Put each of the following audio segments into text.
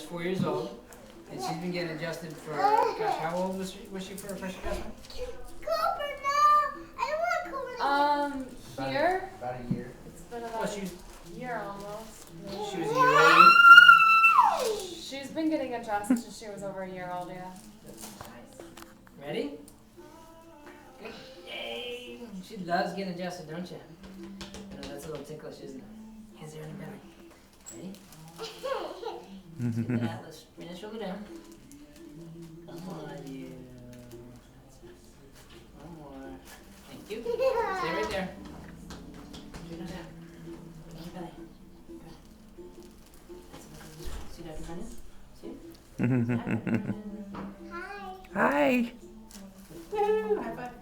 4 years old, and she's been getting adjusted for, gosh, how old was she for her first adjustment? Cooper, no! I don't want Cooper. Here, About a year. it's been Well, about she was, a year almost. she was a year old. She's been getting adjusted since she was over a year old, yeah. Ready? Good. Yay! She loves getting adjusted, don't you? I know that's a little ticklish, isn't it? Is there any better? Ready? Let's get that. Let's bring that shoulder down. Come on, you. One more. Thank you. Stay right there. Put your nose out. One belly. Good. See Dr. Brennan? See? Hi. Woo! High five.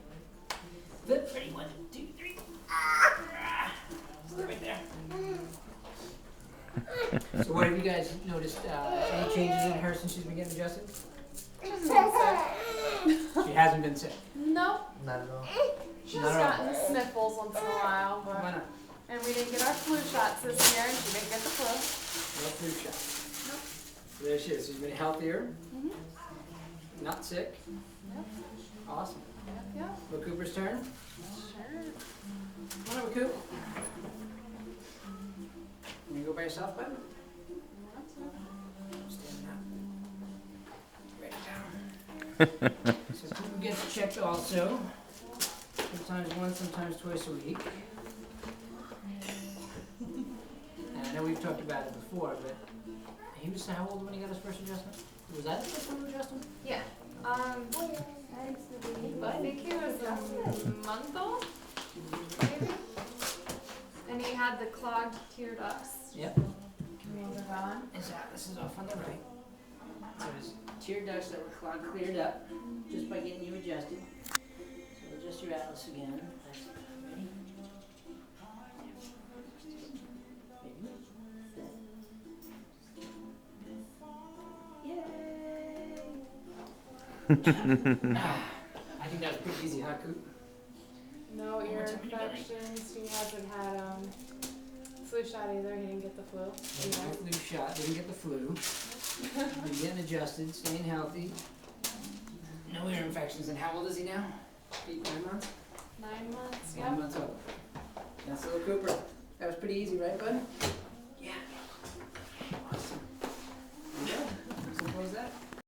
Good. Ready? 1, 2, 3. Stay right there. So what have you guys noticed? Any changes in her since she's been getting adjusted? She hasn't been sick. No, Not at all. she's Not at all. gotten sniffles once in a while, Why but not? and we didn't get our flu shots this year, and she didn't get the flu. No flu shot. So there she is. She's been healthier, not sick. Yep. Awesome. Yep. Well, Cooper's turn. Sure. Come on over, Coop. Can you go by yourself, bud? Stand up. Right down. So Cooper gets checked also. Sometimes once, sometimes twice a week. And I know we've talked about it before, but he was how old when he got his first adjustment? Was that the first time you adjusted him? Yeah. I think he was a month old, maybe. And he had the clogged tear ducts. Yep. Those are gone. This is off on the right. So his tear ducts that were clogged cleared up just by getting you adjusted. So adjust your atlas again. Ready? Yay! I think that was pretty easy, huh, Coop? No ear infections. He hasn't had flu shot either. He didn't get the flu. No flu shot, didn't get the flu. Been getting adjusted, staying healthy. No ear infections. And how old is he now? 8, 9 months? 9 months. 9 months old. That's little Cooper. That was pretty easy, right, bud?